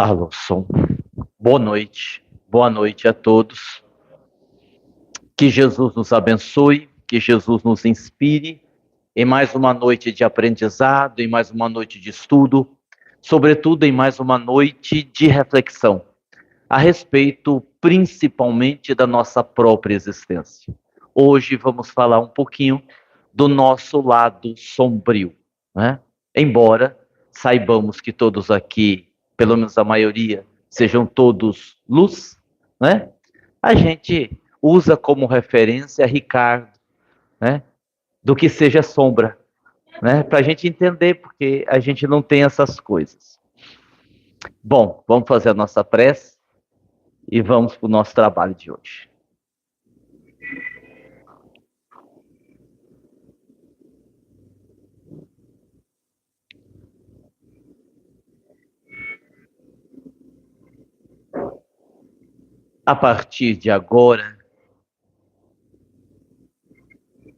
Alô, som. Boa noite a todos. Que Jesus nos abençoe, que Jesus nos inspire em mais uma noite de aprendizado, em mais uma noite de estudo, sobretudo em mais uma noite de reflexão a respeito principalmente da nossa própria existência. Hoje vamos falar um pouquinho do nosso lado sombrio, né? Embora saibamos que todos aqui, pelo menos a maioria, sejam todos luz, né? A gente usa como referência Ricardo, né? Do que seja sombra, né? Para a gente entender, porque a gente não tem essas coisas. Bom, vamos fazer a nossa prece e vamos para o nosso trabalho de hoje. A partir de agora,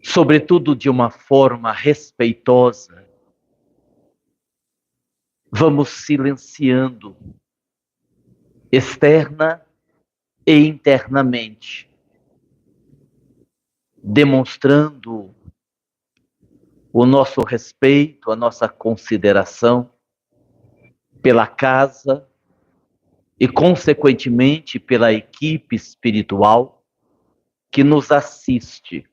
sobretudo de uma forma respeitosa, vamos silenciando externa e internamente, demonstrando o nosso respeito, a nossa consideração pela casa e, consequentemente, pela equipe espiritual que nos assiste.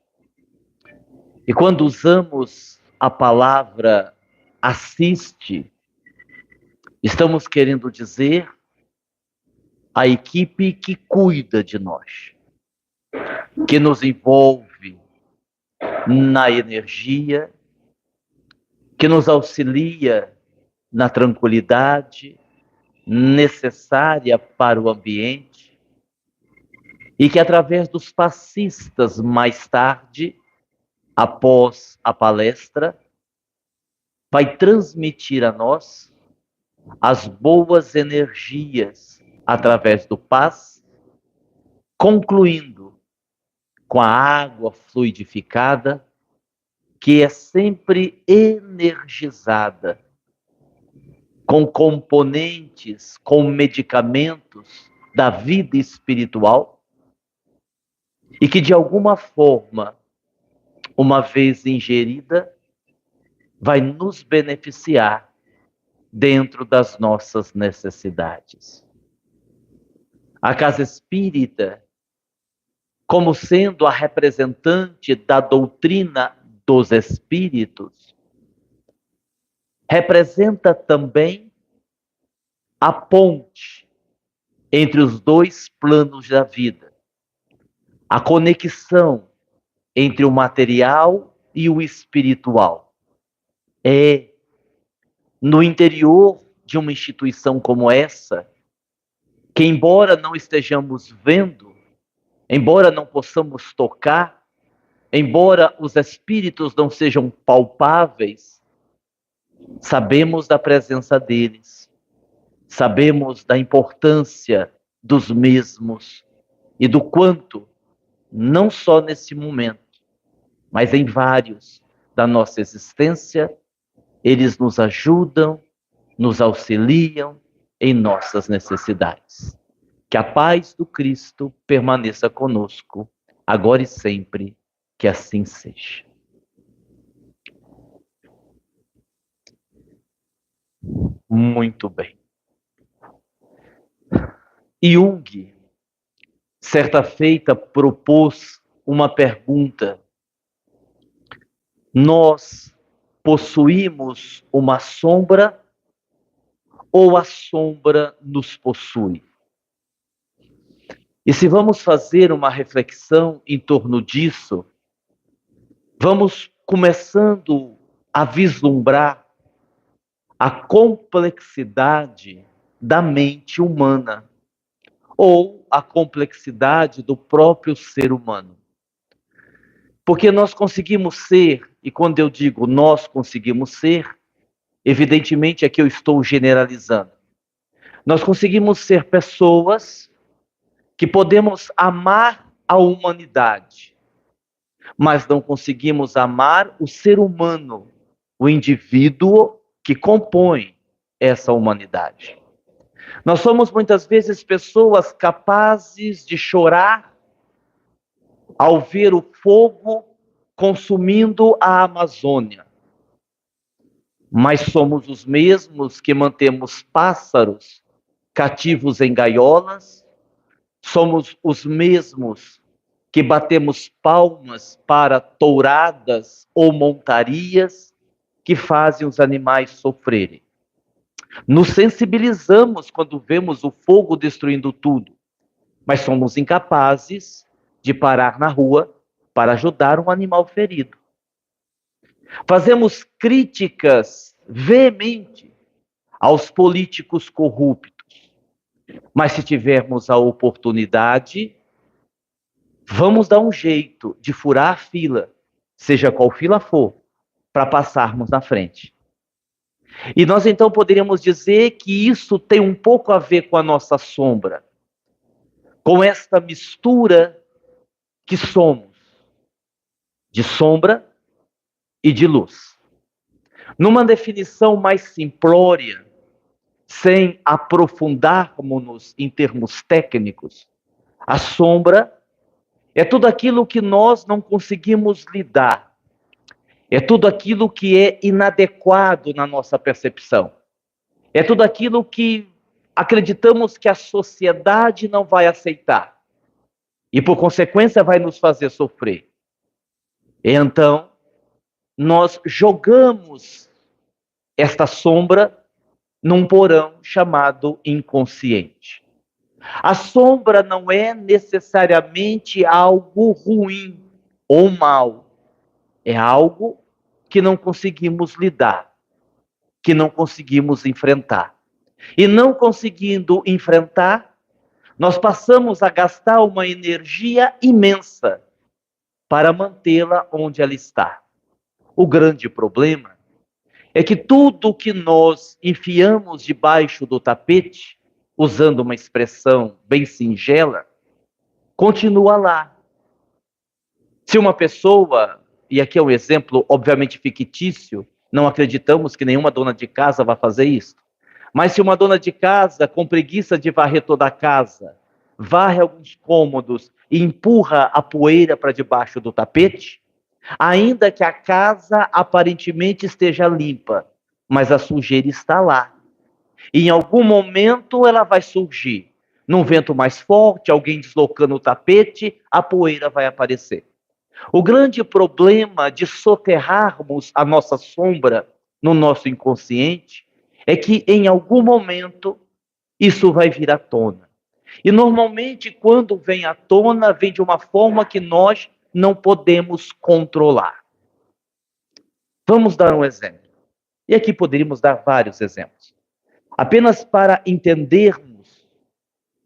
E quando usamos a palavra assiste, estamos querendo dizer a equipe que cuida de nós, que nos envolve na energia, que nos auxilia na tranquilidade necessária para o ambiente e que através dos passistas mais tarde, após a palestra, vai transmitir a nós as boas energias através do paz, concluindo com a água fluidificada, que é sempre energizada, com componentes, com medicamentos da vida espiritual, e que de alguma forma, uma vez ingerida, vai nos beneficiar dentro das nossas necessidades. A casa espírita, como sendo a representante da doutrina dos espíritos, representa também a ponte entre os dois planos da vida, a conexão entre o material e o espiritual. É no interior de uma instituição como essa, que embora não estejamos vendo, embora não possamos tocar, embora os espíritos não sejam palpáveis, sabemos da presença deles, sabemos da importância dos mesmos e do quanto, não só nesse momento, mas em vários da nossa existência, eles nos ajudam, nos auxiliam em nossas necessidades. Que a paz do Cristo permaneça conosco, agora e sempre, que assim seja. Muito bem. Jung, certa feita, propôs uma pergunta. Nós possuímos uma sombra ou a sombra nos possui? E se vamos fazer uma reflexão em torno disso, vamos começando a vislumbrar a complexidade da mente humana, ou a complexidade do próprio ser humano. Porque nós conseguimos ser, e quando eu digo nós conseguimos ser, evidentemente é que eu estou generalizando. Nós conseguimos ser pessoas que podemos amar a humanidade, mas não conseguimos amar o ser humano, o indivíduo que compõe essa humanidade. Nós somos muitas vezes pessoas capazes de chorar ao ver o fogo consumindo a Amazônia, mas somos os mesmos que mantemos pássaros cativos em gaiolas, somos os mesmos que batemos palmas para touradas ou montarias que fazem os animais sofrerem. Nos sensibilizamos quando vemos o fogo destruindo tudo, mas somos incapazes de parar na rua para ajudar um animal ferido. Fazemos críticas veementes aos políticos corruptos, mas se tivermos a oportunidade, vamos dar um jeito de furar a fila, seja qual fila for, para passarmos na frente. E nós então poderíamos dizer que isso tem um pouco a ver com a nossa sombra, com esta mistura que somos, de sombra e de luz. Numa definição mais simplória, sem aprofundarmos-nos em termos técnicos, a sombra é tudo aquilo que nós não conseguimos lidar, é tudo aquilo que é inadequado na nossa percepção, é tudo aquilo que acreditamos que a sociedade não vai aceitar e, por consequência, vai nos fazer sofrer. Então, nós jogamos esta sombra num porão chamado inconsciente. A sombra não é necessariamente algo ruim ou mal. É algo que não conseguimos lidar, que não conseguimos enfrentar. E não conseguindo enfrentar, nós passamos a gastar uma energia imensa para mantê-la onde ela está. O grande problema é que tudo que nós enfiamos debaixo do tapete, usando uma expressão bem singela, continua lá. Se uma pessoa, e aqui é um exemplo obviamente fictício, não acreditamos que nenhuma dona de casa vai fazer isso, mas se uma dona de casa, com preguiça de varrer toda a casa, varre alguns cômodos e empurra a poeira para debaixo do tapete, ainda que a casa aparentemente esteja limpa, mas a sujeira está lá. E em algum momento ela vai surgir. Num vento mais forte, alguém deslocando o tapete, a poeira vai aparecer. O grande problema de soterrarmos a nossa sombra no nosso inconsciente é que em algum momento isso vai vir à tona. E normalmente quando vem à tona, vem de uma forma que nós não podemos controlar. Vamos dar um exemplo. E aqui poderíamos dar vários exemplos. Apenas para entendermos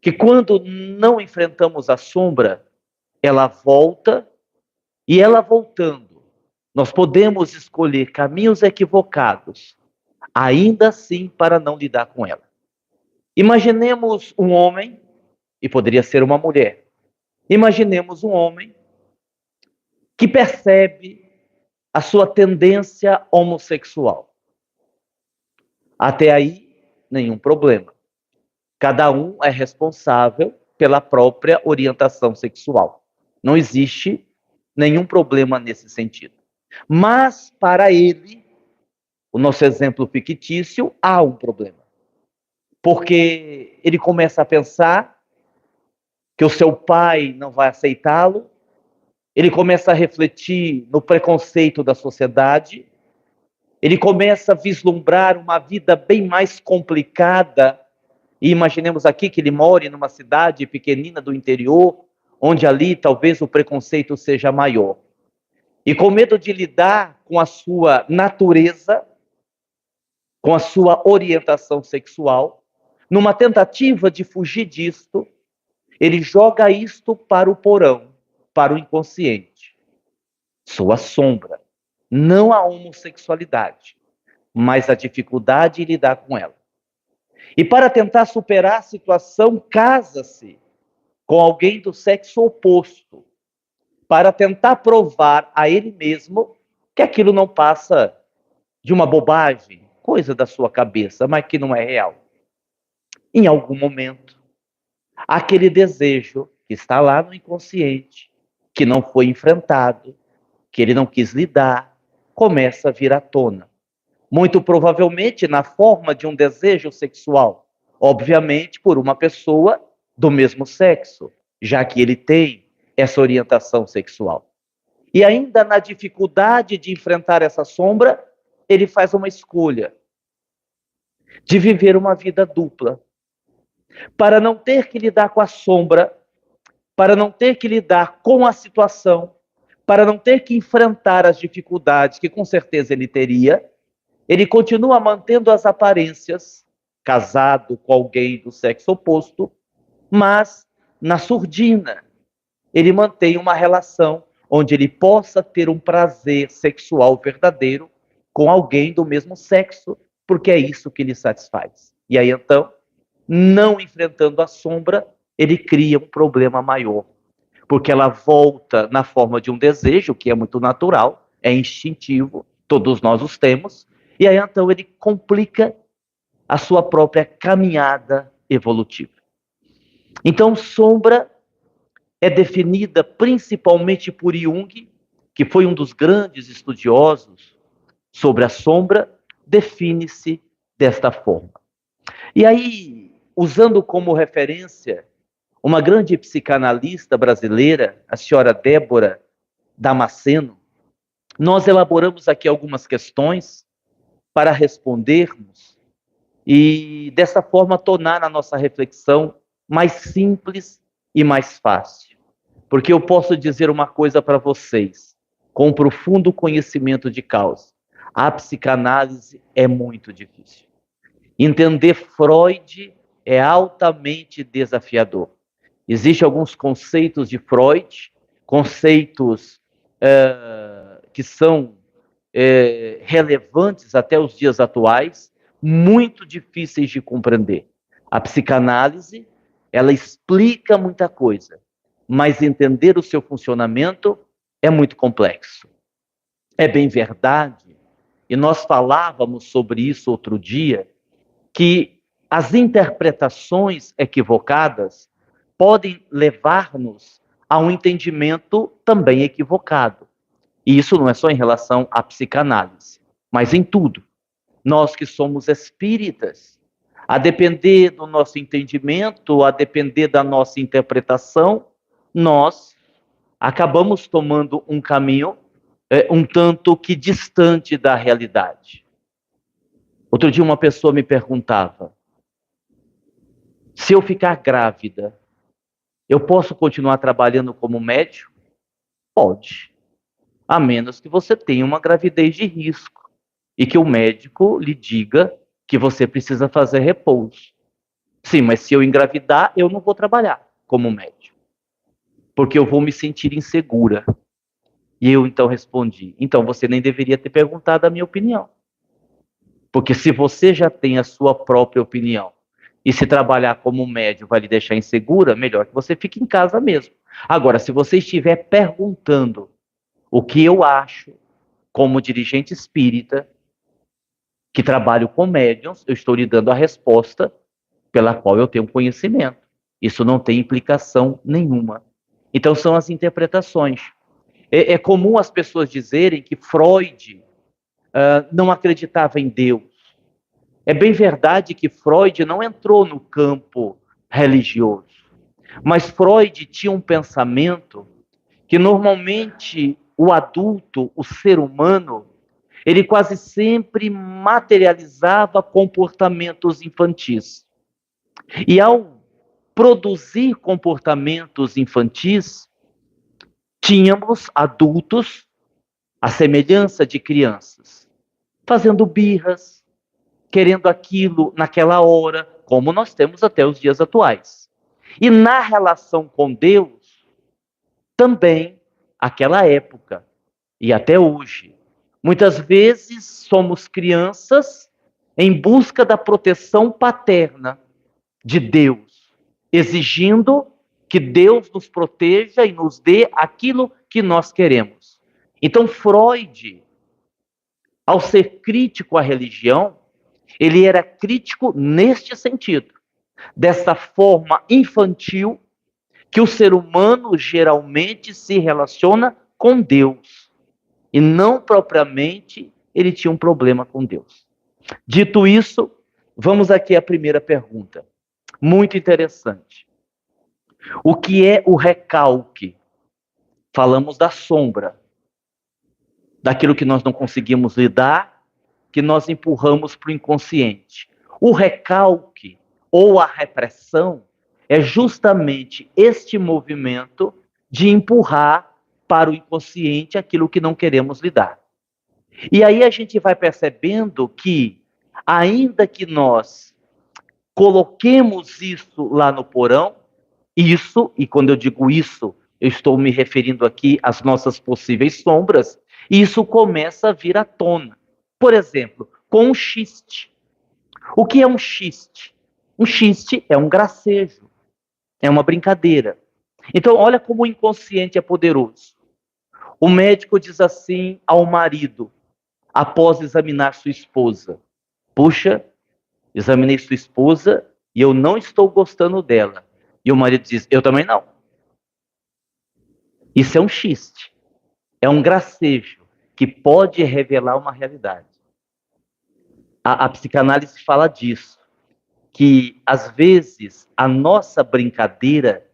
que quando não enfrentamos a sombra, ela volta, e ela voltando, nós podemos escolher caminhos equivocados, ainda assim para não lidar com ela. Imaginemos um homem, e poderia ser uma mulher. Imaginemos um homem que percebe a sua tendência homossexual. Até aí, nenhum problema. Cada um é responsável pela própria orientação sexual. Não existe nenhum problema nesse sentido. Mas, para ele, o nosso exemplo fictício, há um problema. Porque ele começa a pensar que o seu pai não vai aceitá-lo, ele começa a refletir no preconceito da sociedade, ele começa a vislumbrar uma vida bem mais complicada. E imaginemos aqui que ele mora numa cidade pequenina do interior, onde ali talvez o preconceito seja maior. E com medo de lidar com a sua natureza, com a sua orientação sexual, numa tentativa de fugir disto, ele joga isto para o porão, para o inconsciente. Sua sombra, não a homossexualidade, mas a dificuldade em lidar com ela. E para tentar superar a situação, casa-se com alguém do sexo oposto, para tentar provar a ele mesmo que aquilo não passa de uma bobagem, coisa da sua cabeça, mas que não é real. em algum momento, aquele desejo que está lá no inconsciente, que não foi enfrentado, que ele não quis lidar, começa a vir à tona. Muito provavelmente na forma de um desejo sexual, obviamente por uma pessoa do mesmo sexo, já que ele tem essa orientação sexual. E ainda na dificuldade de enfrentar essa sombra, ele faz uma escolha de viver uma vida dupla, para não ter que lidar com a sombra, para não ter que lidar com a situação, para não ter que enfrentar as dificuldades que com certeza ele teria. Ele continua mantendo as aparências, casado com alguém do sexo oposto, mas na surdina. Ele mantém uma relação onde ele possa ter um prazer sexual verdadeiro com alguém do mesmo sexo, porque é isso que lhe satisfaz. E aí então, não enfrentando a sombra, ele cria um problema maior, porque ela volta na forma de um desejo, que é muito natural, é instintivo, todos nós os temos, e aí então ele complica a sua própria caminhada evolutiva. Então, sombra é definida principalmente por Jung, que foi um dos grandes estudiosos sobre a sombra, define-se desta forma. E aí, usando como referência uma grande psicanalista brasileira, a senhora Débora Damasceno, nós elaboramos aqui algumas questões para respondermos e, dessa forma, tornar a nossa reflexão mais simples e mais fácil. Porque eu posso dizer uma coisa para vocês, com profundo conhecimento de causa. A psicanálise é muito difícil. Entender Freud é altamente desafiador. Existem alguns conceitos de Freud, conceitos que são relevantes até os dias atuais, muito difíceis de compreender. A psicanálise, ela explica muita coisa, mas entender o seu funcionamento é muito complexo. É bem verdade, e nós falávamos sobre isso outro dia, que as interpretações equivocadas podem levar-nos a um entendimento também equivocado. E isso não é só em relação à psicanálise, mas em tudo. Nós que somos espíritas, a depender do nosso entendimento, a depender da nossa interpretação, nós acabamos tomando um caminho um tanto que distante da realidade. Outro dia uma pessoa me perguntava, se eu ficar grávida, eu posso continuar trabalhando como médico? Pode, a menos que você tenha uma gravidez de risco e que o médico lhe diga que você precisa fazer repouso. Sim, mas se eu engravidar, eu não vou trabalhar como médico, porque eu vou me sentir insegura. E eu então respondi, então você nem deveria ter perguntado a minha opinião. Porque se você já tem a sua própria opinião, e se trabalhar como médium vai lhe deixar insegura, melhor que você fique em casa mesmo. Agora, se você estiver perguntando o que eu acho, como dirigente espírita, que trabalho com médiums, eu estou lhe dando a resposta pela qual eu tenho conhecimento. Isso não tem implicação nenhuma. Então, são as interpretações. É comum as pessoas dizerem que Freud não acreditava em Deus. É bem verdade que Freud não entrou no campo religioso, mas Freud tinha um pensamento que normalmente o adulto, o ser humano, ele quase sempre materializava comportamentos infantis. E ao produzir comportamentos infantis, tínhamos adultos à semelhança de crianças, fazendo birras, querendo aquilo naquela hora, como nós temos até os dias atuais. E na relação com Deus, também, aquela época, e até hoje, muitas vezes somos crianças em busca da proteção paterna de Deus, exigindo que Deus nos proteja e nos dê aquilo que nós queremos. Então, Freud, ao ser crítico à religião, ele era crítico neste sentido. dessa forma infantil que o ser humano geralmente se relaciona com Deus. E não propriamente ele tinha um problema com Deus. Dito isso, vamos aqui à primeira pergunta. Muito interessante. O que é o recalque? Falamos da sombra, daquilo que nós não conseguimos lidar, que nós empurramos para o inconsciente. O recalque ou a repressão é justamente este movimento de empurrar para o inconsciente aquilo que não queremos lidar. E aí a gente vai percebendo que, ainda que nós coloquemos isso lá no porão, isso, e quando eu digo isso, eu estou me referindo aqui às nossas possíveis sombras, isso começa a vir à tona. Por exemplo, com um xiste. O que é um xiste? Um xiste é um gracejo, é uma brincadeira. Então, olha como o inconsciente é poderoso. O médico diz assim ao marido, após examinar sua esposa: puxa, examinei sua esposa e eu não estou gostando dela. E o marido diz: eu também não. Isso é um xiste, é um gracejo que pode revelar uma realidade. A psicanálise fala disso, que às vezes a nossa brincadeira,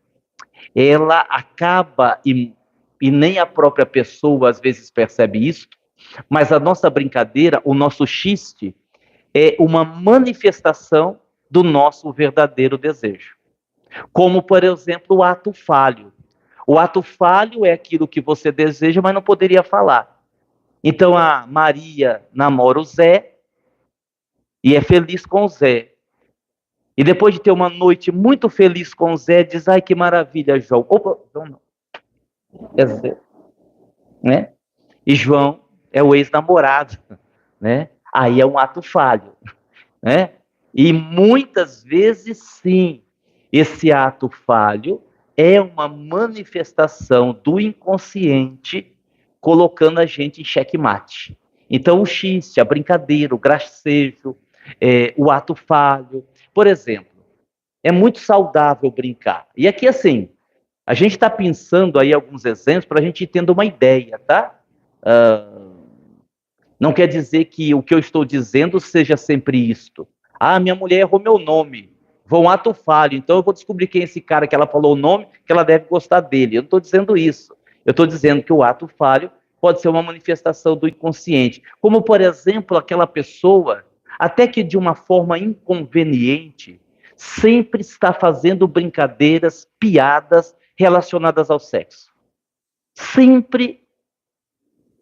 ela acaba, e nem a própria pessoa às vezes percebe isso, mas a nossa brincadeira, o nosso xiste, é uma manifestação do nosso verdadeiro desejo. Como, por exemplo, o ato falho. O ato falho é aquilo que você deseja, mas não poderia falar. Então a Maria namora o Zé e é feliz com o Zé. E depois de ter uma noite muito feliz com o Zé, diz: ai, que maravilha, João. Opa, João não. É Zé. Né? E João é o ex-namorado. Né? Aí é um ato falho. Né? E muitas vezes, sim, esse ato falho é uma manifestação do inconsciente colocando a gente em xeque-mate. Então, o xiste, a brincadeira, o gracejo, o ato falho. Por exemplo, é muito saudável brincar. E aqui, assim, a gente está pensando aí alguns exemplos para a gente ir tendo uma ideia, tá? Não quer dizer que o que eu estou dizendo seja sempre isto. Ah, minha mulher errou meu nome. Vou um ato falho, então eu vou descobrir quem é esse cara que ela falou o nome, que ela deve gostar dele. Eu não estou dizendo isso. Eu estou dizendo que o ato falho pode ser uma manifestação do inconsciente. Como, por exemplo, aquela pessoa, até que de uma forma inconveniente, sempre está fazendo brincadeiras, piadas relacionadas ao sexo. Sempre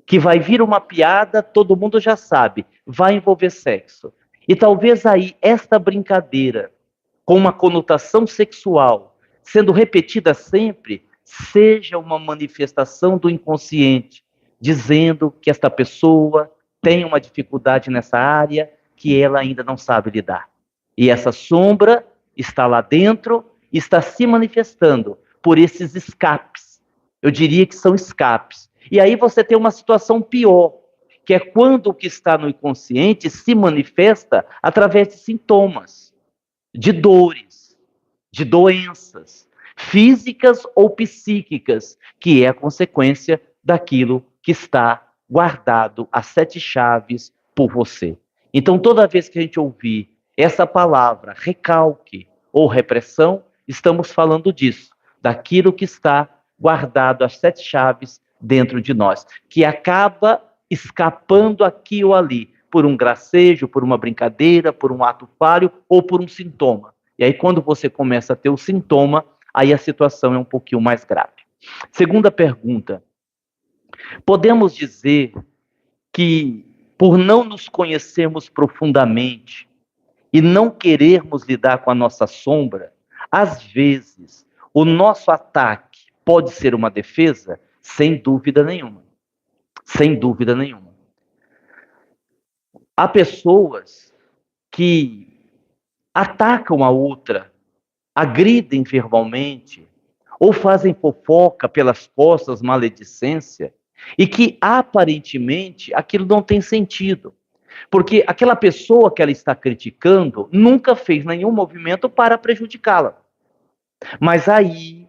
que vai vir uma piada, todo mundo já sabe, vai envolver sexo. E talvez aí esta brincadeira, com uma conotação sexual, sendo repetida sempre, seja uma manifestação do inconsciente, dizendo que esta pessoa tem uma dificuldade nessa área que ela ainda não sabe lidar. E essa sombra está lá dentro e está se manifestando por esses escapes. Eu diria que são escapes. E aí você tem uma situação pior, que é quando o que está no inconsciente se manifesta através de sintomas, de dores, de doenças, físicas ou psíquicas, que é a consequência daquilo que está guardado a 7 chaves por você. Então, toda vez que a gente ouvir essa palavra, recalque ou repressão, estamos falando disso, daquilo que está guardado às 7 chaves dentro de nós, que acaba escapando aqui ou ali, por um gracejo, por uma brincadeira, por um ato falho ou por um sintoma. E aí, quando você começa a ter o sintoma, aí a situação é um pouquinho mais grave. Segunda pergunta: podemos dizer que, por não nos conhecermos profundamente e não querermos lidar com a nossa sombra, às vezes o nosso ataque pode ser uma defesa? Sem dúvida nenhuma. Sem dúvida nenhuma. Há pessoas que atacam a outra, agridem verbalmente, ou fazem fofoca pelas costas, maledicência, e que aparentemente aquilo não tem sentido. Porque aquela pessoa que ela está criticando nunca fez nenhum movimento para prejudicá-la. Mas aí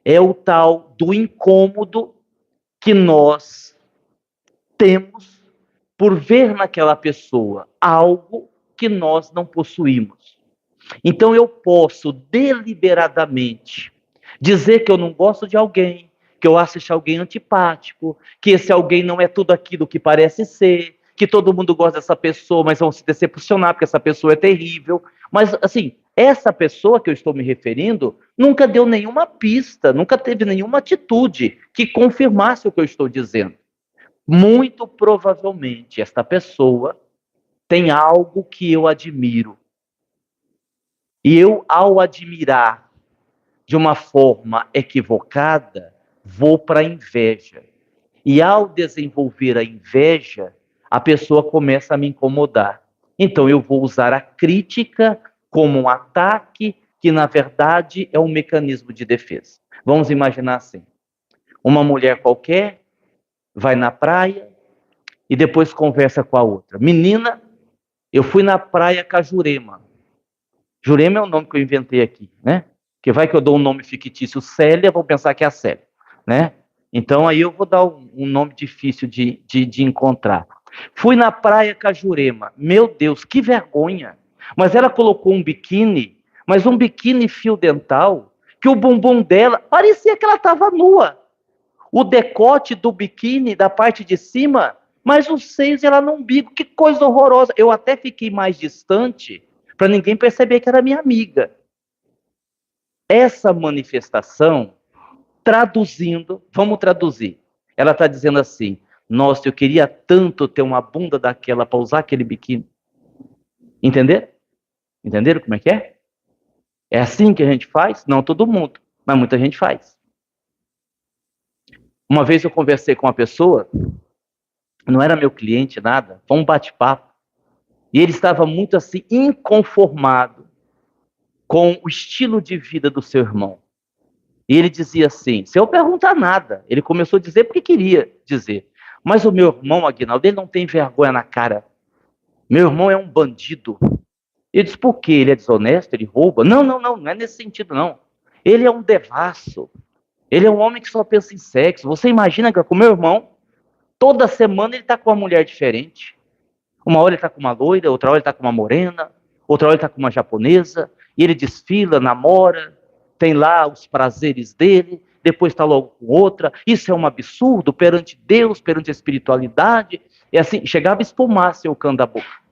é o tal do incômodo que nós temos por ver naquela pessoa algo que nós não possuímos. Então eu posso deliberadamente dizer que eu não gosto de alguém, que eu acho esse alguém antipático, que esse alguém não é tudo aquilo que parece ser, que todo mundo gosta dessa pessoa, mas vão se decepcionar porque essa pessoa é terrível. Mas, assim, essa pessoa que eu estou me referindo nunca deu nenhuma pista, nunca teve nenhuma atitude que confirmasse o que eu estou dizendo. Muito provavelmente esta pessoa tem algo que eu admiro. E eu, ao admirar de uma forma equivocada, vou para a inveja. E ao desenvolver a inveja, a pessoa começa a me incomodar. Então eu vou usar a crítica como um ataque, que na verdade é um mecanismo de defesa. Vamos imaginar assim: uma mulher qualquer vai na praia e depois conversa com a outra. Menina, eu fui na praia com a Jurema. Jurema é o nome que eu inventei aqui, né? Que vai que eu dou um nome fictício, Célia, vou pensar que é a Célia, né? Então aí eu vou dar um nome difícil de encontrar. Fui na praia com a Jurema. Meu Deus, que vergonha. Mas ela colocou um biquíni, mas um biquíni fio dental, que o bumbum dela parecia que ela estava nua. O decote do biquíni, da parte de cima, mas os seios ela no umbigo. Que coisa horrorosa. Eu até fiquei mais distante para ninguém perceber que era minha amiga. Essa manifestação, traduzindo, vamos traduzir. Ela está dizendo assim: nossa, eu queria tanto ter uma bunda daquela para usar aquele biquíni. Entenderam? Entenderam como é que é? É assim que a gente faz? Não todo mundo, mas muita gente faz. Uma vez eu conversei com uma pessoa, não era meu cliente, nada, foi um bate-papo, e ele estava muito assim, inconformado com o estilo de vida do seu irmão. E ele dizia assim, sem eu perguntar nada, ele começou a dizer porque queria dizer, mas o meu irmão, Aguinaldo, ele não tem vergonha na cara. Meu irmão é um bandido. Eu disse, por quê? Ele é desonesto? Ele rouba? Não é nesse sentido, não. Ele é um devasso. Ele é um homem que só pensa em sexo. Você imagina que com o meu irmão, toda semana ele está com uma mulher diferente. Uma hora ele está com uma loira, outra hora ele está com uma morena, outra hora ele está com uma japonesa, e ele desfila, namora, tem lá os prazeres dele, depois está logo com outra. Isso é um absurdo perante Deus, perante a espiritualidade. É assim, chegava a espumar seu cano da boca.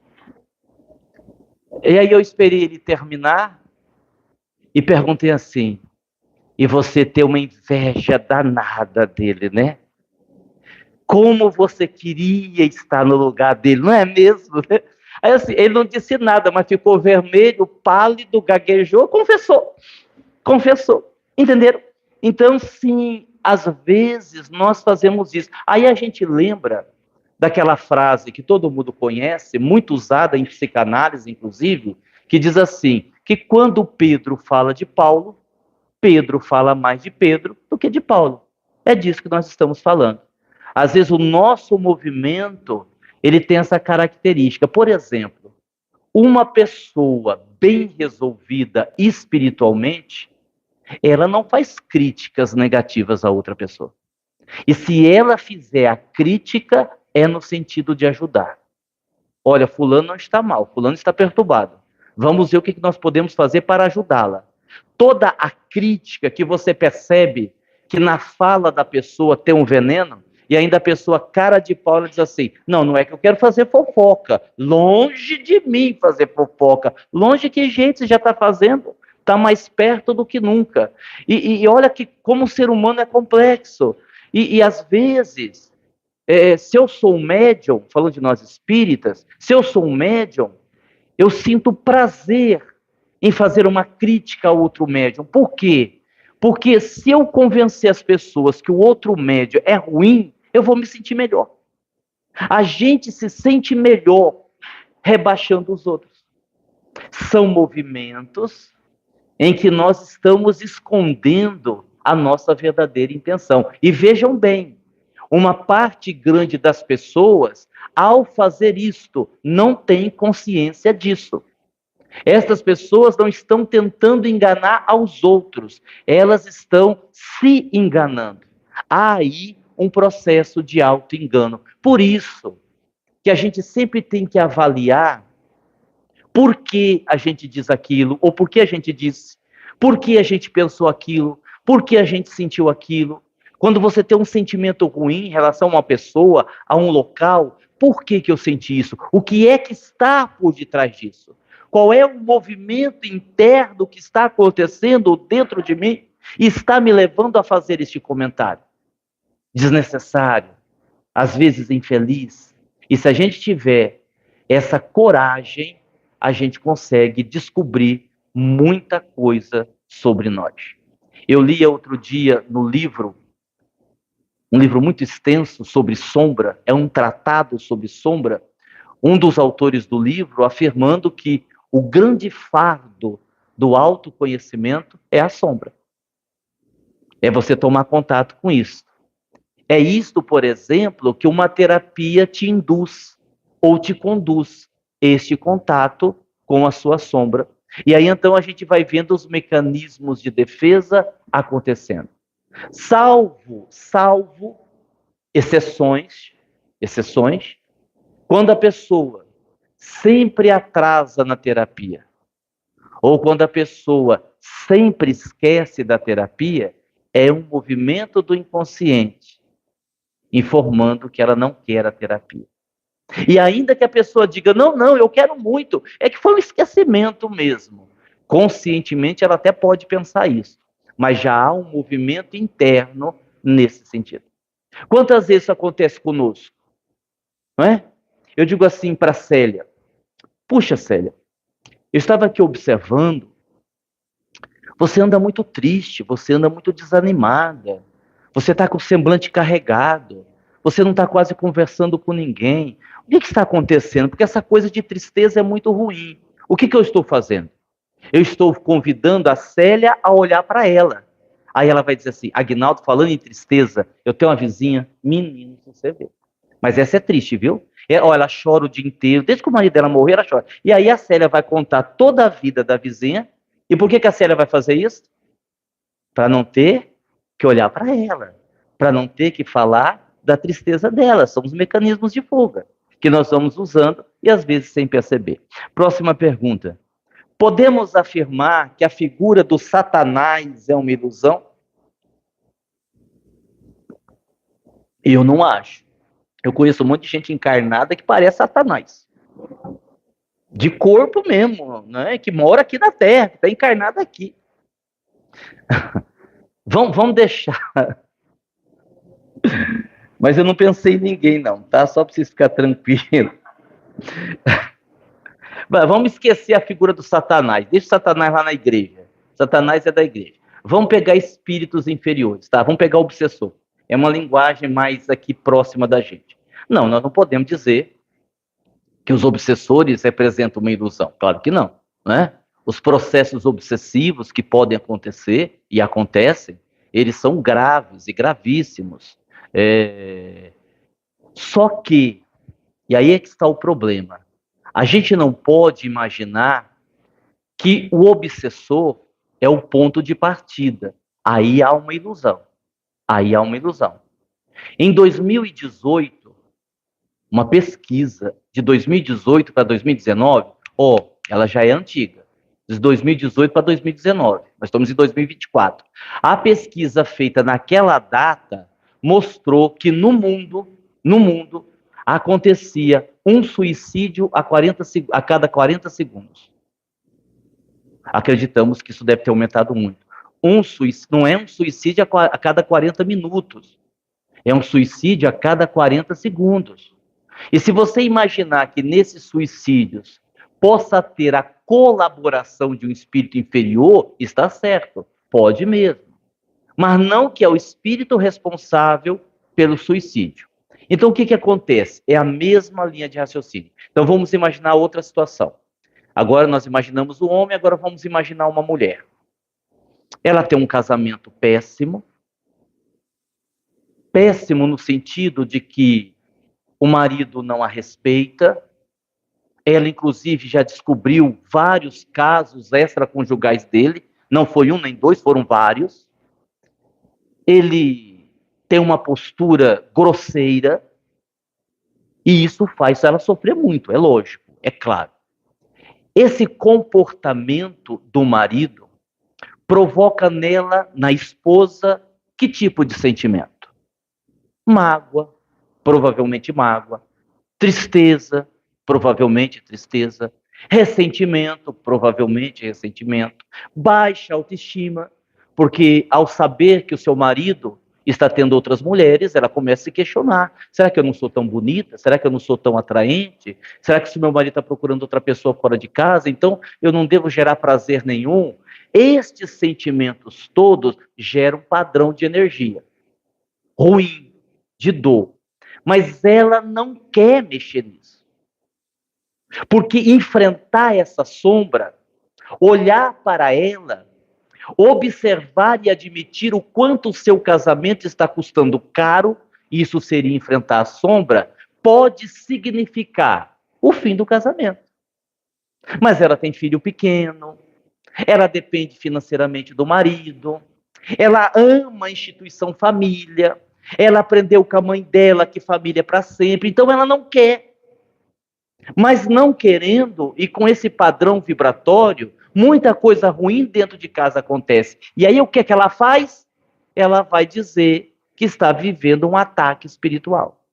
E aí eu esperei ele terminar e perguntei assim, e você tem uma inveja danada dele, né? Como você queria estar no lugar dele, não é mesmo? Né? Aí assim, ele não disse nada, mas ficou vermelho, pálido, gaguejou, confessou, entenderam? Então, sim, às vezes nós fazemos isso. Aí a gente lembra daquela frase que todo mundo conhece, muito usada em psicanálise, inclusive, que diz assim, que quando Pedro fala de Paulo, Pedro fala mais de Pedro do que de Paulo. É disso que nós estamos falando. Às vezes o nosso movimento, ele tem essa característica. Por exemplo, uma pessoa bem resolvida espiritualmente, ela não faz críticas negativas a outra pessoa. E se ela fizer a crítica, é no sentido de ajudar. Olha, fulano não está mal, fulano está perturbado. Vamos ver o que nós podemos fazer para ajudá-la. Toda a crítica que você percebe que na fala da pessoa tem um veneno, e ainda a pessoa, cara de pau, ela diz assim, não é que eu quero fazer fofoca, longe de mim fazer fofoca, longe que jeito você já está fazendo, está mais perto do que nunca. E olha que como o ser humano é complexo, e às vezes, se eu sou um médium, falando de nós espíritas, se eu sou um médium, eu sinto prazer em fazer uma crítica ao outro médium. Por quê? Porque se eu convencer as pessoas que o outro médium é ruim, eu vou me sentir melhor. A gente se sente melhor rebaixando os outros. São movimentos em que nós estamos escondendo a nossa verdadeira intenção. E vejam bem, Uma parte grande das pessoas, ao fazer isto, não tem consciência disso. Estas pessoas não estão tentando enganar aos outros, elas estão se enganando. Há aí um processo de auto-engano. Por isso que a gente sempre tem que avaliar por que a gente diz aquilo, ou por que a gente disse, por que a gente pensou aquilo, por que a gente sentiu aquilo. Quando você tem um sentimento ruim em relação a uma pessoa, a um local, por que eu senti isso? O que é que está por detrás disso? Qual é o movimento interno que está acontecendo dentro de mim e está me levando a fazer este comentário? Desnecessário, às vezes infeliz. E se a gente tiver essa coragem, a gente consegue descobrir muita coisa sobre nós. Eu li outro dia no livro, um livro muito extenso sobre sombra, é um tratado sobre sombra, um dos autores do livro afirmando que o grande fardo do autoconhecimento é a sombra. É você tomar contato com isso. É isto, por exemplo, que uma terapia te induz ou te conduz, este contato com a sua sombra. E aí então a gente vai vendo os mecanismos de defesa acontecendo. Salvo exceções, quando a pessoa sempre atrasa na terapia, ou quando a pessoa sempre esquece da terapia, é um movimento do inconsciente informando que ela não quer a terapia. E ainda que a pessoa diga, não, eu quero muito, é que foi um esquecimento mesmo. Conscientemente ela até pode pensar isso, mas já há um movimento interno nesse sentido. Quantas vezes isso acontece conosco? Não é? Eu digo assim para Célia, puxa Célia, eu estava aqui observando, você anda muito triste, você anda muito desanimada, você está com o semblante carregado, você não está quase conversando com ninguém. O que está acontecendo? Porque essa coisa de tristeza é muito ruim. O que eu estou fazendo? Eu estou convidando a Célia a olhar para ela. Aí ela vai dizer assim, Aguinaldo, falando em tristeza, eu tenho uma vizinha, menino, você vê. Mas essa é triste, viu? Ela chora o dia inteiro, desde que o marido dela morreu, ela chora. E aí a Célia vai contar toda a vida da vizinha. E por que a Célia vai fazer isso? Para não ter que olhar para ela, para não ter que falar da tristeza dela. São os mecanismos de fuga que nós vamos usando e às vezes sem perceber. Próxima pergunta. Podemos afirmar que a figura do Satanás é uma ilusão? Eu não acho. Eu conheço um monte de gente encarnada que parece Satanás. De corpo mesmo, né? Que mora aqui na Terra, que está encarnado aqui. Vamos deixar. Mas eu não pensei em ninguém, não, tá? Só para vocês ficarem tranquilos. Vamos esquecer a figura do Satanás. Deixa o Satanás lá na igreja. Satanás é da igreja. Vamos pegar espíritos inferiores, tá? Vamos pegar o obsessor. É uma linguagem mais aqui próxima da gente. Não, nós não podemos dizer que os obsessores representam uma ilusão. Claro que não, né? Os processos obsessivos que podem acontecer e acontecem, eles são graves e gravíssimos. Só que, e aí é que está o problema, a gente não pode imaginar que o obsessor é o ponto de partida. Aí há uma ilusão. Em 2018, uma pesquisa de 2018 para 2019, ela já é antiga, de 2018 para 2019, nós estamos em 2024. A pesquisa feita naquela data mostrou que no mundo acontecia um suicídio a cada 40 segundos. Acreditamos que isso deve ter aumentado muito. Não é um suicídio a cada 40 minutos, é um suicídio a cada 40 segundos. E se você imaginar que nesses suicídios possa ter a colaboração de um espírito inferior, está certo, pode mesmo. Mas não que é o espírito responsável pelo suicídio. Então o que acontece? É a mesma linha de raciocínio. Então vamos imaginar outra situação. Agora nós imaginamos o homem, agora vamos imaginar uma mulher. Ela tem um casamento péssimo, Péssimo no sentido de que o marido não a respeita. Ela, inclusive, já descobriu vários casos extraconjugais dele. Não foi um nem dois, foram vários. Ele tem uma postura grosseira e isso faz ela sofrer muito, é lógico, é claro. Esse comportamento do marido provoca nela, na esposa, que tipo de sentimento? Mágoa, provavelmente mágoa. Tristeza, provavelmente tristeza. Ressentimento, provavelmente ressentimento. Baixa autoestima, porque ao saber que o seu marido está tendo outras mulheres, ela começa a se questionar. Será que eu não sou tão bonita? Será que eu não sou tão atraente? Será que se meu marido está procurando outra pessoa fora de casa, então eu não devo gerar prazer nenhum? Estes sentimentos todos geram um padrão de energia ruim, de dor. Mas ela não quer mexer nisso. Porque enfrentar essa sombra, olhar para ela, observar e admitir o quanto o seu casamento está custando caro, isso seria enfrentar a sombra, pode significar o fim do casamento. Mas ela tem filho pequeno, ela depende financeiramente do marido, ela ama a instituição família, ela aprendeu com a mãe dela que família é para sempre, então ela não quer. Mas não querendo, e com esse padrão vibratório, muita coisa ruim dentro de casa acontece. E aí o que é que ela faz? Ela vai dizer que está vivendo um ataque espiritual.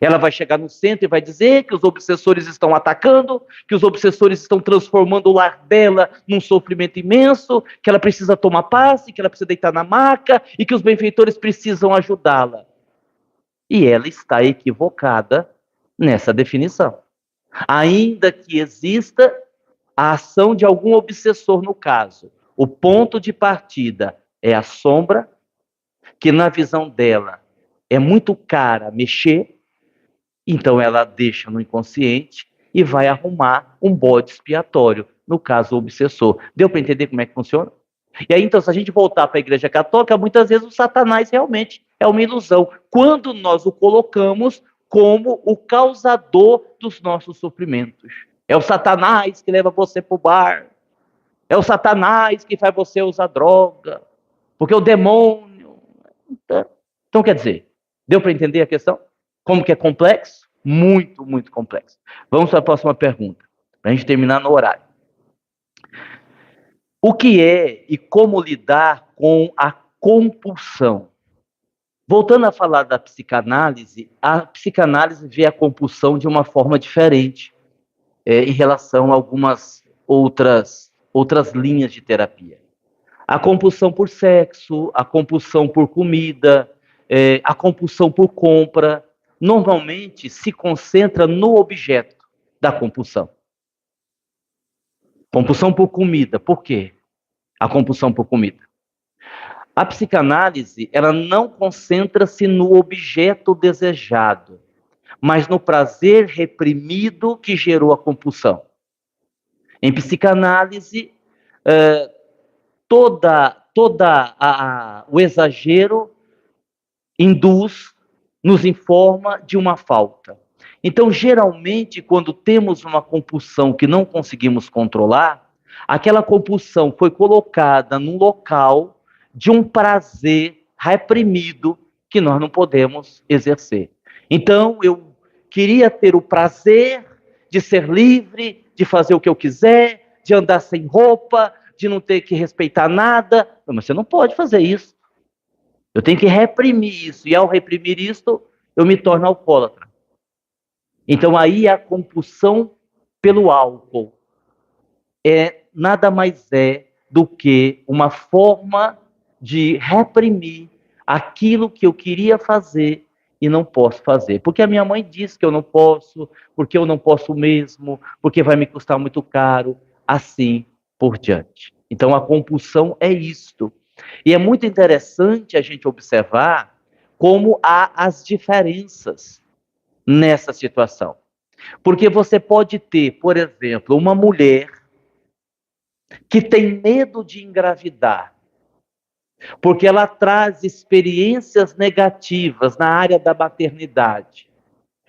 Ela vai chegar no centro e vai dizer que os obsessores estão atacando, que os obsessores estão transformando o lar dela num sofrimento imenso, que ela precisa tomar passe, que ela precisa deitar na maca e que os benfeitores precisam ajudá-la. E ela está equivocada nessa definição. Ainda que exista a ação de algum obsessor no caso, o ponto de partida é a sombra, que na visão dela é muito cara mexer, então ela deixa no inconsciente e vai arrumar um bode expiatório, no caso o obsessor. Deu para entender como é que funciona? E aí, então, se a gente voltar para a Igreja Católica, muitas vezes o Satanás realmente é uma ilusão, quando nós o colocamos como o causador dos nossos sofrimentos. É o Satanás que leva você para o bar, é o Satanás que faz você usar droga, porque o demônio... Então, quer dizer, deu para entender a questão? Como que é complexo? Muito, muito complexo. Vamos para a próxima pergunta, para a gente terminar no horário. O que é e como lidar com a compulsão? Voltando a falar da psicanálise, a psicanálise vê a compulsão de uma forma diferente em relação a algumas outras linhas de terapia. A compulsão por sexo, a compulsão por comida, a compulsão por compra, normalmente se concentra no objeto da compulsão. Compulsão por comida, por quê? A compulsão por comida. A psicanálise, ela não concentra-se no objeto desejado, mas no prazer reprimido que gerou a compulsão. Em psicanálise, o exagero nos informa de uma falta. Então, geralmente, quando temos uma compulsão que não conseguimos controlar, aquela compulsão foi colocada num local de um prazer reprimido que nós não podemos exercer. Então, eu queria ter o prazer de ser livre, de fazer o que eu quiser, de andar sem roupa, de não ter que respeitar nada. Mas você não pode fazer isso. Eu tenho que reprimir isso. E ao reprimir isso, eu me torno alcoólatra. Então aí a compulsão pelo álcool nada mais é do que uma forma de reprimir aquilo que eu queria fazer e não posso fazer. Porque a minha mãe disse que eu não posso, porque eu não posso mesmo, porque vai me custar muito caro, assim por diante. Então a compulsão é isto. E é muito interessante a gente observar como há as diferenças nessa situação. Porque você pode ter, por exemplo, uma mulher que tem medo de engravidar, porque ela traz experiências negativas na área da maternidade,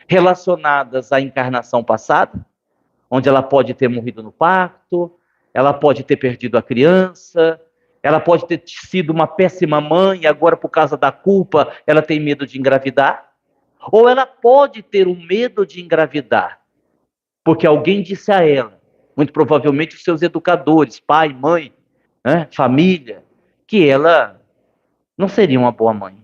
relacionadas à encarnação passada, onde ela pode ter morrido no parto, ela pode ter perdido a criança, ela pode ter sido uma péssima mãe e agora, por causa da culpa, ela tem medo de engravidar. Ou ela pode ter o medo de engravidar, porque alguém disse a ela, muito provavelmente os seus educadores, pai, mãe, né, família, que ela não seria uma boa mãe,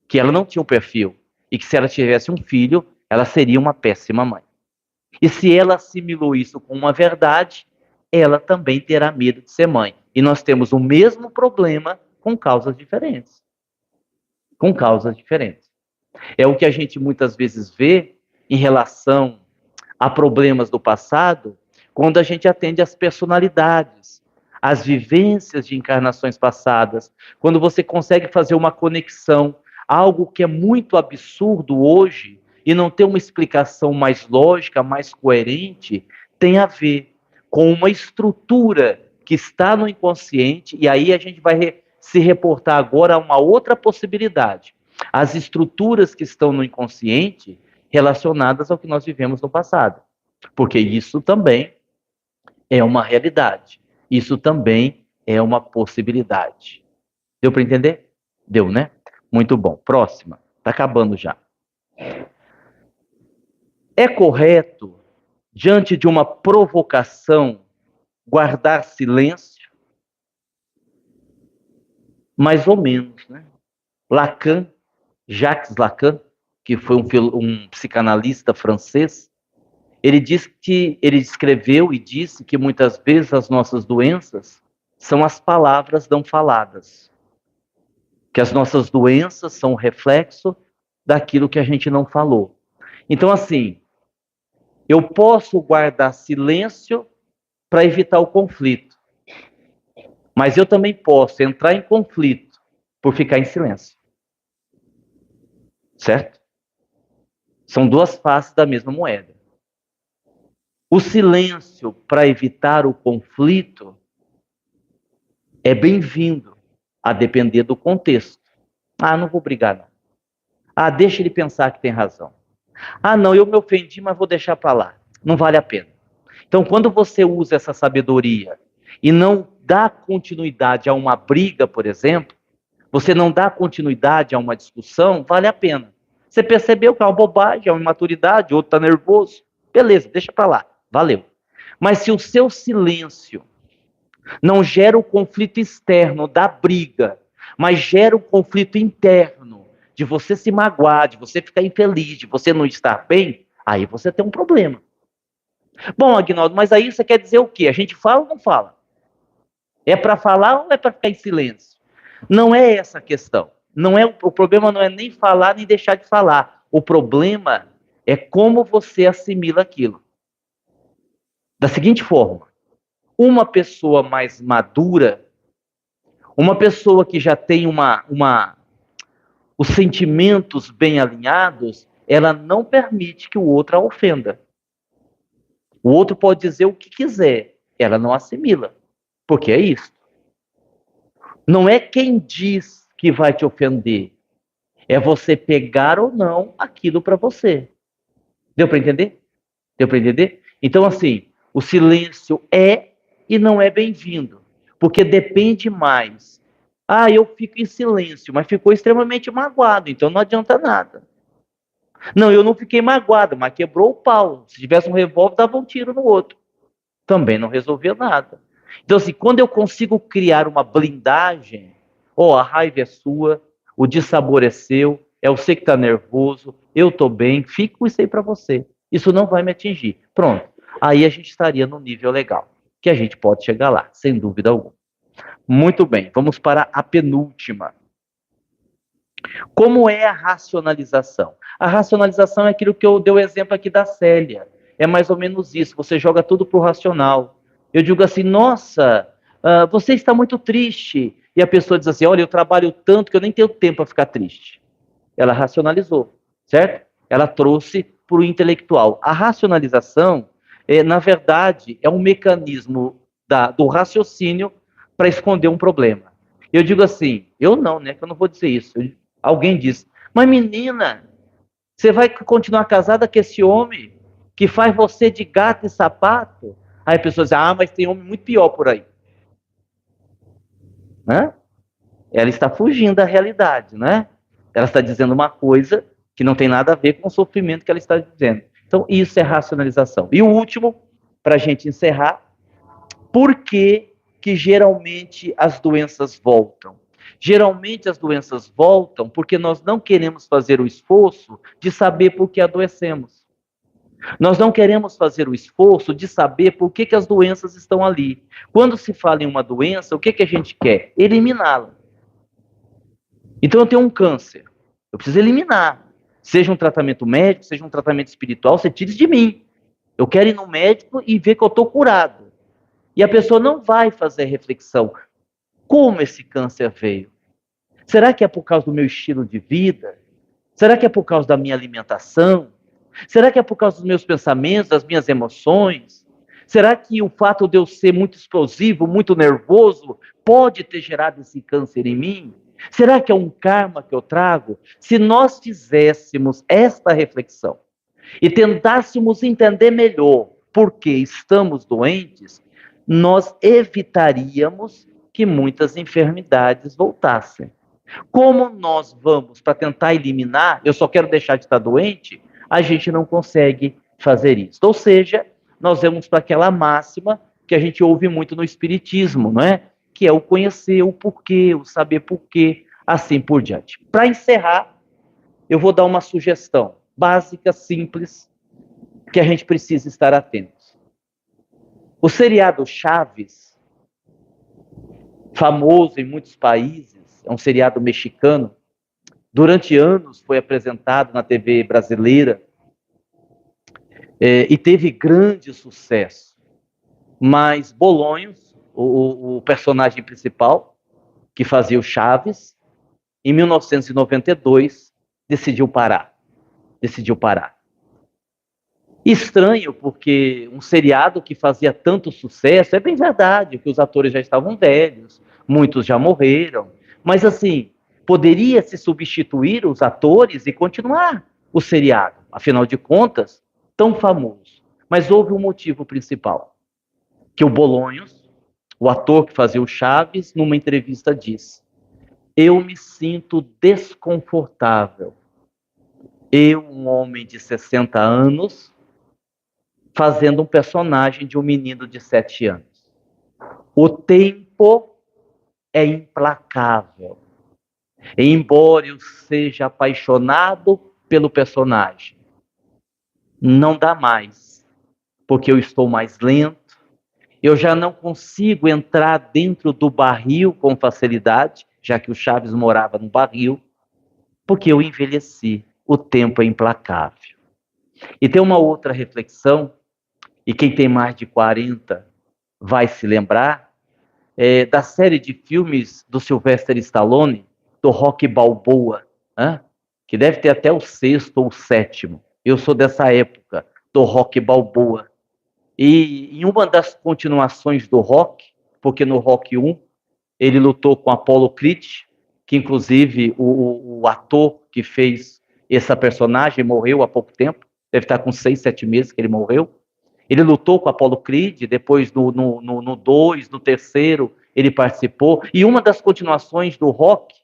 que ela não tinha um perfil, e que se ela tivesse um filho, ela seria uma péssima mãe. E se ela assimilou isso com uma verdade, ela também terá medo de ser mãe. E nós temos o mesmo problema com causas diferentes. Com causas diferentes. É o que a gente muitas vezes vê em relação a problemas do passado, quando a gente atende às personalidades, às vivências de encarnações passadas, quando você consegue fazer uma conexão, algo que é muito absurdo hoje, e não tem uma explicação mais lógica, mais coerente, tem a ver com uma estrutura que está no inconsciente, e aí a gente vai se reportar agora a uma outra possibilidade. As estruturas que estão no inconsciente relacionadas ao que nós vivemos no passado. Porque isso também é uma realidade. Isso também é uma possibilidade. Deu para entender? Deu, né? Muito bom. Próxima. Está acabando já. É correto, diante de uma provocação, guardar silêncio? Mais ou menos, né? Lacan, Jacques Lacan, que foi um psicanalista francês, ele escreveu e disse que muitas vezes as nossas doenças são as palavras não faladas. Que as nossas doenças são o reflexo daquilo que a gente não falou. Então, assim, eu posso guardar silêncio para evitar o conflito. Mas eu também posso entrar em conflito por ficar em silêncio. Certo? São duas faces da mesma moeda. O silêncio para evitar o conflito é bem-vindo, a depender do contexto. Ah, não vou brigar, não. Ah, deixa ele pensar que tem razão. Ah, não, eu me ofendi, mas vou deixar para lá. Não vale a pena. Então, quando você usa essa sabedoria e não dá continuidade a uma briga, por exemplo, você não dá continuidade a uma discussão, vale a pena. Você percebeu que é uma bobagem, é uma imaturidade, outro está nervoso. Beleza, deixa para lá. Valeu. Mas se o seu silêncio não gera o conflito externo da briga, mas gera o conflito interno de você se magoar, de você ficar infeliz, de você não estar bem, aí você tem um problema. Bom, Aguinaldo, mas aí você quer dizer o quê? A gente fala ou não fala? É para falar ou é para ficar em silêncio? Não é essa a questão. Não é, o problema não é nem falar nem deixar de falar. O problema é como você assimila aquilo. Da seguinte forma, uma pessoa mais madura, uma pessoa que já tem os sentimentos bem alinhados, ela não permite que o outro a ofenda. O outro pode dizer o que quiser, ela não assimila, porque é isso. Não é quem diz que vai te ofender, é você pegar ou não aquilo para você. Deu para entender? Deu para entender? Então, assim, o silêncio é e não é bem-vindo, porque depende mais. Ah, eu fico em silêncio, mas ficou extremamente magoado, então não adianta nada. Não, eu não fiquei magoado, mas quebrou o pau. Se tivesse um revólver, dava um tiro no outro. Também não resolveu nada. Então, assim, quando eu consigo criar uma blindagem, a raiva é sua, o dissabor é seu, é você que está nervoso, eu estou bem, fica com isso aí para você. Isso não vai me atingir. Pronto. Aí a gente estaria no nível legal, que a gente pode chegar lá, sem dúvida alguma. Muito bem, vamos para a penúltima. Como é a racionalização? A racionalização é aquilo que eu dei o exemplo aqui da Célia. É mais ou menos isso, você joga tudo para o racional. Eu digo assim, nossa, você está muito triste. E a pessoa diz assim, olha, eu trabalho tanto que eu nem tenho tempo para ficar triste. Ela racionalizou, certo? Ela trouxe para o intelectual. A racionalização, na verdade, é um mecanismo do raciocínio para esconder um problema. Eu digo assim, eu não, né? Que eu não vou dizer isso. Alguém diz, mas menina, você vai continuar casada com esse homem que faz você de gato e sapato? Aí a pessoa diz, mas tem homem muito pior por aí. Né? Ela está fugindo da realidade, né? Ela está dizendo uma coisa que não tem nada a ver com o sofrimento que ela está dizendo. Então, isso é racionalização. E o último, para a gente encerrar, por que geralmente as doenças voltam? Geralmente as doenças voltam porque nós não queremos fazer o esforço de saber por que adoecemos. Nós não queremos fazer o esforço de saber por que as doenças estão ali. Quando se fala em uma doença, o que a gente quer? Eliminá-la. Então eu tenho um câncer, eu preciso eliminar. Seja um tratamento médico, seja um tratamento espiritual, você tira de mim. Eu quero ir no médico e ver que eu estou curado. E a pessoa não vai fazer reflexão. Como esse câncer veio? Será que é por causa do meu estilo de vida? Será que é por causa da minha alimentação? Será que é por causa dos meus pensamentos, das minhas emoções? Será que o fato de eu ser muito explosivo, muito nervoso, pode ter gerado esse câncer em mim? Será que é um karma que eu trago? Se nós fizéssemos esta reflexão e tentássemos entender melhor por que estamos doentes, nós evitaríamos que muitas enfermidades voltassem. Como nós vamos para tentar eliminar, eu só quero deixar de estar doente, a gente não consegue fazer isso. Ou seja, nós vamos para aquela máxima que a gente ouve muito no Espiritismo, não é? Que é o conhecer o porquê, o saber porquê, assim por diante. Para encerrar, eu vou dar uma sugestão básica, simples, que a gente precisa estar atentos. O seriado Chaves, famoso em muitos países, é um seriado mexicano, durante anos foi apresentado na TV brasileira e teve grande sucesso. Mas Bolonhos, o personagem principal, que fazia o Chaves, em 1992 decidiu parar. Estranho, porque um seriado que fazia tanto sucesso, é bem verdade que os atores já estavam velhos, muitos já morreram, mas assim, poderia se substituir os atores e continuar o seriado, afinal de contas, tão famoso. Mas houve um motivo principal, que o Bolonhos, o ator que fazia o Chaves, numa entrevista disse: eu me sinto desconfortável. Eu, um homem de 60 anos, fazendo um personagem de um menino de 7 anos. O tempo é implacável. Embora eu seja apaixonado pelo personagem, não dá mais, porque eu estou mais lento, eu já não consigo entrar dentro do barril com facilidade, já que o Chaves morava no barril, porque eu envelheci. O tempo é implacável. E tem uma outra reflexão, e quem tem mais de 40 vai se lembrar, da série de filmes do Sylvester Stallone, do Rocky Balboa, que deve ter até o 6º ou o 7º. Eu sou dessa época, do Rocky Balboa. E em uma das continuações do Rocky, porque no Rocky 1 ele lutou com Apollo Creed, que inclusive o ator que fez essa personagem morreu há pouco tempo, deve estar com 6, 7 meses que ele morreu. Ele lutou com Apollo Creed, depois no 2, no 3º, ele participou. E uma das continuações do Rock,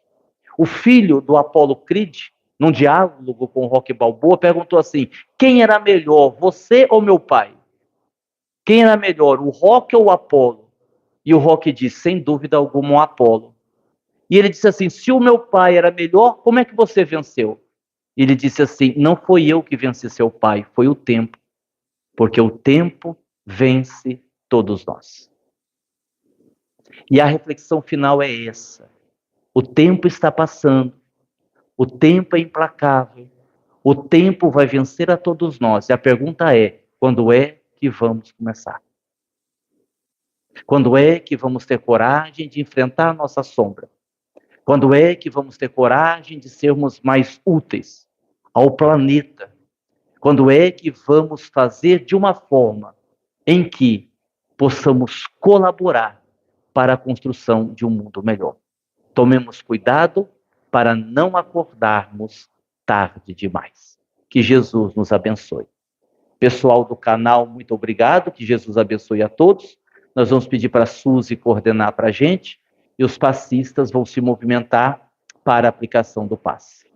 o filho do Apollo Creed, num diálogo com o Rocky Balboa, perguntou assim: quem era melhor, você ou meu pai? Quem era melhor, o Rock ou o Apollo? E o Rock disse, sem dúvida alguma, o Apollo. E ele disse assim: se o meu pai era melhor, como é que você venceu? E ele disse assim: não foi eu que venci seu pai, foi o tempo. Porque o tempo vence todos nós. E a reflexão final é essa: o tempo está passando, o tempo é implacável, o tempo vai vencer a todos nós. E a pergunta é: quando é que vamos começar? Quando é que vamos ter coragem de enfrentar a nossa sombra? Quando é que vamos ter coragem de sermos mais úteis ao planeta? Quando é que vamos fazer de uma forma em que possamos colaborar para a construção de um mundo melhor? tomemos cuidado para não acordarmos tarde demais. Que Jesus nos abençoe. Pessoal do canal, muito obrigado. Que Jesus abençoe a todos. Nós vamos pedir para a Suzy coordenar para a gente e os passistas vão se movimentar para a aplicação do passe.